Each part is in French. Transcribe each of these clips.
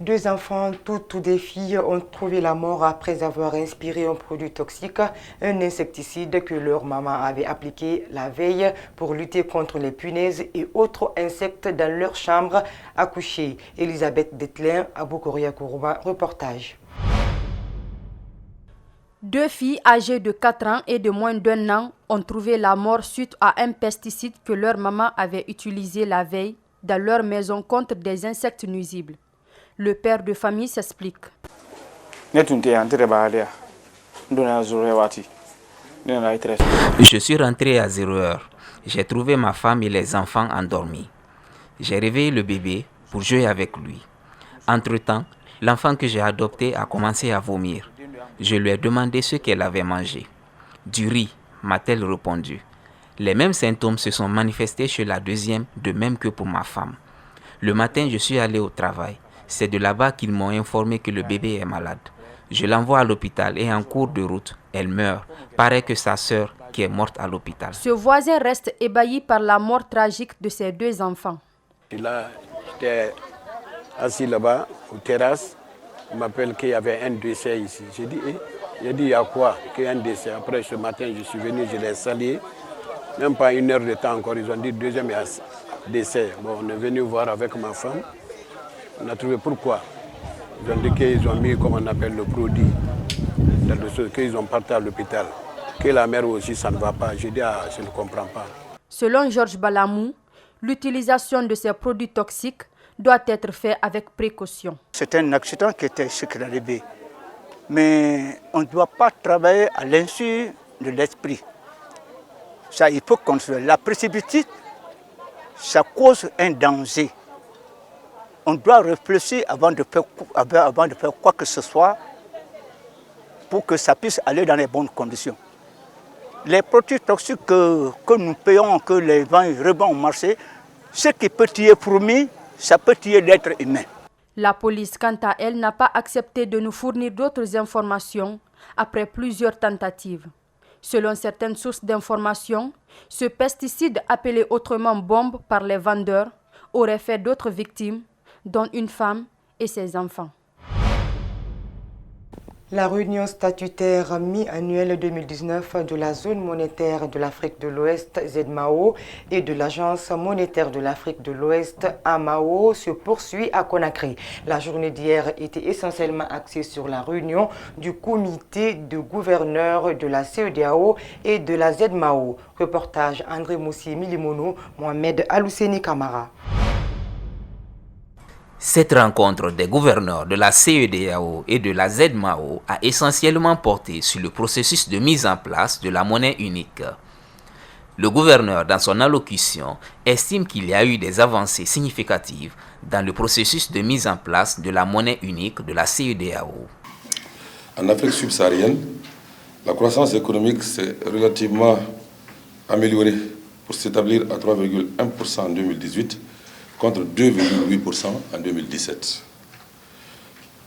Deux enfants, toutes des filles, ont trouvé la mort après avoir inspiré un produit toxique, un insecticide que leur maman avait appliqué la veille pour lutter contre les punaises et autres insectes dans leur chambre à coucher. Elisabeth Detlin, Aboukoria Kourouba, reportage. Deux filles âgées de 4 ans et de moins d'1 an ont trouvé la mort suite à un pesticide que leur maman avait utilisé la veille dans leur maison contre des insectes nuisibles. Le père de famille s'explique. Je suis rentré à 0 heure. J'ai trouvé ma femme et les enfants endormis. J'ai réveillé le bébé pour jouer avec lui. Entre-temps, l'enfant que j'ai adopté a commencé à vomir. Je lui ai demandé ce qu'elle avait mangé. Du riz, m'a-t-elle répondu. Les mêmes symptômes se sont manifestés chez la deuxième, de même que pour ma femme. Le matin, je suis allé au travail. C'est de là-bas qu'ils m'ont informé que le bébé est malade. Je l'envoie à l'hôpital et en cours de route, elle meurt. Pareil que sa sœur qui est morte à l'hôpital. Ce voisin reste ébahi par la mort tragique de ses deux enfants. Là, j'étais assis là-bas, aux terrasses. Il m'appelle qu'il y avait un décès ici. J'ai dit, il y a quoi? Qu'il y a un décès. Après, ce matin, je suis venu, je l'ai salué. Même pas 1 heure de temps encore, ils ont dit deuxième décès. Bon, on est venu voir avec ma femme. On a trouvé pourquoi. Ils ont dit qu'ils ont mis, comme on appelle, le produit dans le sol, qu'ils ont parti à l'hôpital. Que la mère aussi, ça ne va pas. J'ai dit, je ne comprends pas. Selon Georges Balamou, l'utilisation de ces produits toxiques doit être faite avec précaution. C'est un accident qui était sucré dans les baies. Mais on ne doit pas travailler à l'insu de l'esprit. Ça, il faut contrôler. La précipité, ça cause un danger. On doit réfléchir avant de faire quoi que ce soit pour que ça puisse aller dans les bonnes conditions. Les produits toxiques que nous payons, que les vents revendent au marché, ce qui peut tuer fourmis, ça peut tuer l'être humain. La police, quant à elle, n'a pas accepté de nous fournir d'autres informations après plusieurs tentatives. Selon certaines sources d'informations, ce pesticide, appelé autrement bombe par les vendeurs, aurait fait d'autres victimes, dont une femme et ses enfants. La réunion statutaire mi-annuelle 2019 de la zone monétaire de l'Afrique de l'Ouest, ZMAO, et de l'Agence monétaire de l'Afrique de l'Ouest, AMAO, se poursuit à Conakry. La journée d'hier était essentiellement axée sur la réunion du comité de gouverneurs de la CEDEAO et de la ZMAO. Reportage André Moussi Milimono, Mohamed Alousseni Kamara. Cette rencontre des gouverneurs de la CEDEAO et de la ZMAO a essentiellement porté sur le processus de mise en place de la monnaie unique. Le gouverneur, dans son allocution, estime qu'il y a eu des avancées significatives dans le processus de mise en place de la monnaie unique de la CEDEAO. En Afrique subsaharienne, la croissance économique s'est relativement améliorée pour s'établir à 3,1% en 2018, contre 2,8% en 2017.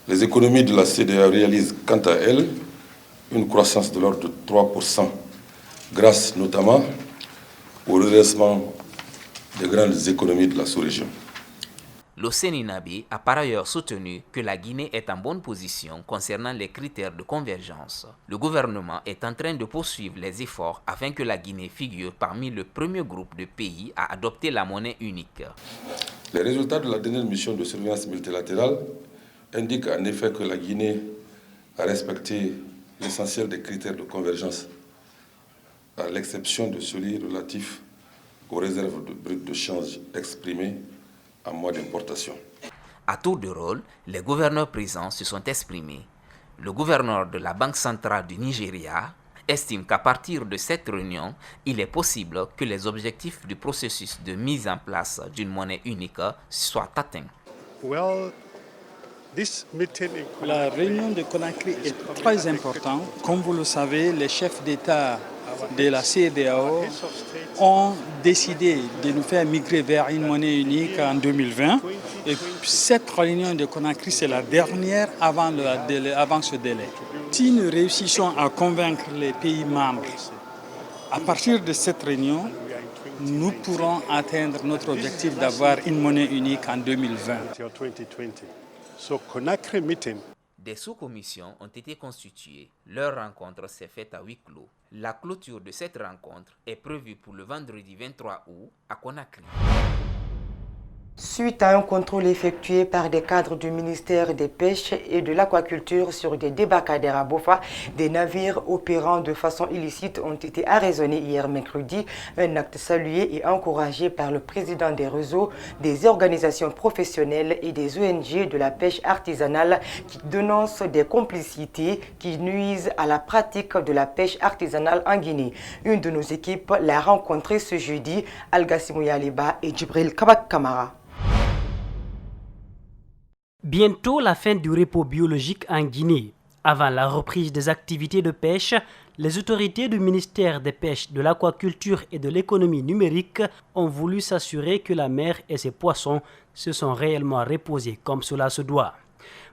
Les économies de la CEDEAO réalisent quant à elles une croissance de l'ordre de 3%, grâce notamment au redressement des grandes économies de la sous-région. L'OCENINABI a par ailleurs soutenu que la Guinée est en bonne position concernant les critères de convergence. Le gouvernement est en train de poursuivre les efforts afin que la Guinée figure parmi le premier groupe de pays à adopter la monnaie unique. Les résultats de la dernière mission de surveillance multilatérale indiquent en effet que la Guinée a respecté l'essentiel des critères de convergence, à l'exception de celui relatif aux réserves de brut de change exprimées en mois d'importation. À tour de rôle, les gouverneurs présents se sont exprimés. Le gouverneur de la Banque centrale du Nigeria estime qu'à partir de cette réunion, il est possible que les objectifs du processus de mise en place d'une monnaie unique soient atteints. La réunion de Conakry est très importante. Comme vous le savez, les chefs d'État de la CEDEAO ont décidé de nous faire migrer vers une monnaie unique en 2020. Et cette réunion de Conakry, c'est la dernière avant ce délai. Si nous réussissons à convaincre les pays membres, à partir de cette réunion, nous pourrons atteindre notre objectif d'avoir une monnaie unique en 2020. So Conakry meeting. Des sous-commissions ont été constituées. Leur rencontre s'est faite à huis clos. La clôture de cette rencontre est prévue pour le vendredi 23 août à Conakry. Suite à un contrôle effectué par des cadres du ministère des Pêches et de l'Aquaculture sur des débarcadères à Bofa, des navires opérant de façon illicite ont été arraisonnés hier mercredi, un acte salué et encouragé par le président des réseaux, des organisations professionnelles et des ONG de la pêche artisanale qui dénoncent des complicités qui nuisent à la pratique de la pêche artisanale en Guinée. Une de nos équipes l'a rencontré ce jeudi, Algassimou Yaliba et Djibril Kabak Kamara. Bientôt la fin du repos biologique en Guinée. Avant la reprise des activités de pêche, les autorités du ministère des Pêches, de l'Aquaculture et de l'Économie numérique ont voulu s'assurer que la mer et ses poissons se sont réellement reposés comme cela se doit.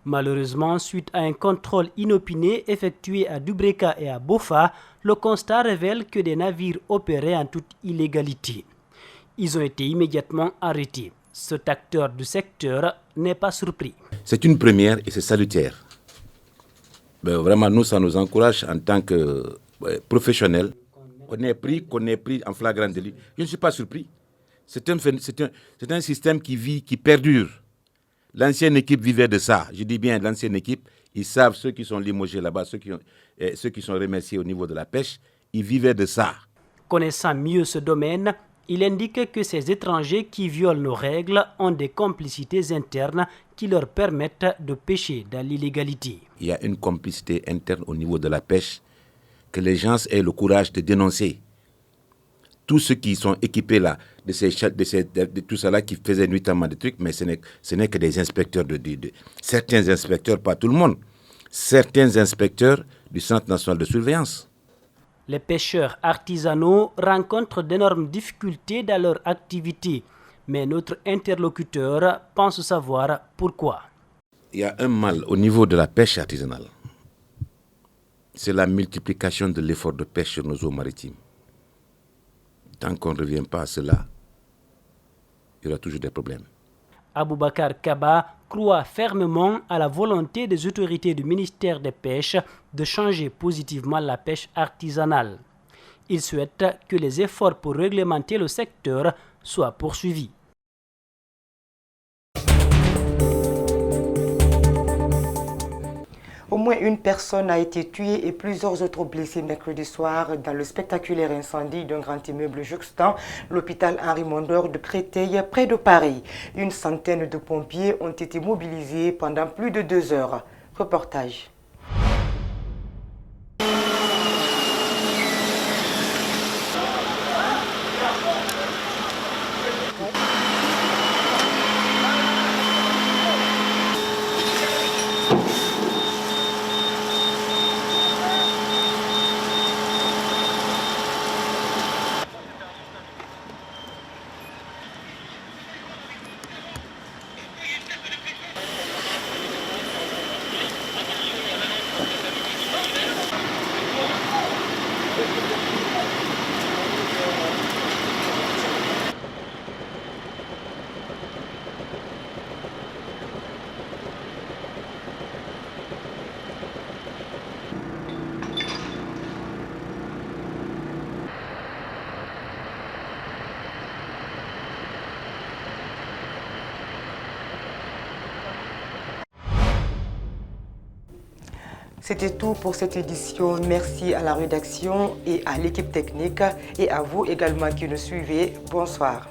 Malheureusement, suite à un contrôle inopiné effectué à Dubreka et à Bofa, le constat révèle que des navires opéraient en toute illégalité. Ils ont été immédiatement arrêtés. Cet acteur du secteur n'est pas surpris. C'est une première et c'est salutaire. Vraiment, nous, ça nous encourage en tant que professionnels. Qu'on ait pris en flagrant délit. Je ne suis pas surpris. C'est un système qui vit, qui perdure. L'ancienne équipe vivait de ça. Je dis bien l'ancienne équipe. Ils savent, ceux qui sont limogés là-bas, ceux qui sont remerciés au niveau de la pêche, ils vivaient de ça. Connaissant mieux ce domaine, il indique que ces étrangers qui violent nos règles ont des complicités internes qui leur permettent de pêcher dans l'illégalité. Il y a une complicité interne au niveau de la pêche que les gens aient le courage de dénoncer. Tous ceux qui sont équipés là, de tout ça là, qui faisaient nuitamment des trucs, mais ce n'est que des inspecteurs, certains inspecteurs, pas tout le monde, certains inspecteurs du Centre national de surveillance. Les pêcheurs artisanaux rencontrent d'énormes difficultés dans leur activité, mais notre interlocuteur pense savoir pourquoi. Il y a un mal au niveau de la pêche artisanale. C'est la multiplication de l'effort de pêche sur nos eaux maritimes. Tant qu'on ne revient pas à cela, il y aura toujours des problèmes. Aboubakar Kaba croit fermement à la volonté des autorités du ministère des Pêches de changer positivement la pêche artisanale. Il souhaite que les efforts pour réglementer le secteur soient poursuivis. Au moins une personne a été tuée et plusieurs autres blessés mercredi soir dans le spectaculaire incendie d'un grand immeuble jouxtant l'hôpital Henri Mondor de Créteil, près de Paris. Une centaine de pompiers ont été mobilisés pendant plus de 2 heures. Reportage. C'était tout pour cette édition. Merci à la rédaction et à l'équipe technique et à vous également qui nous suivez. Bonsoir.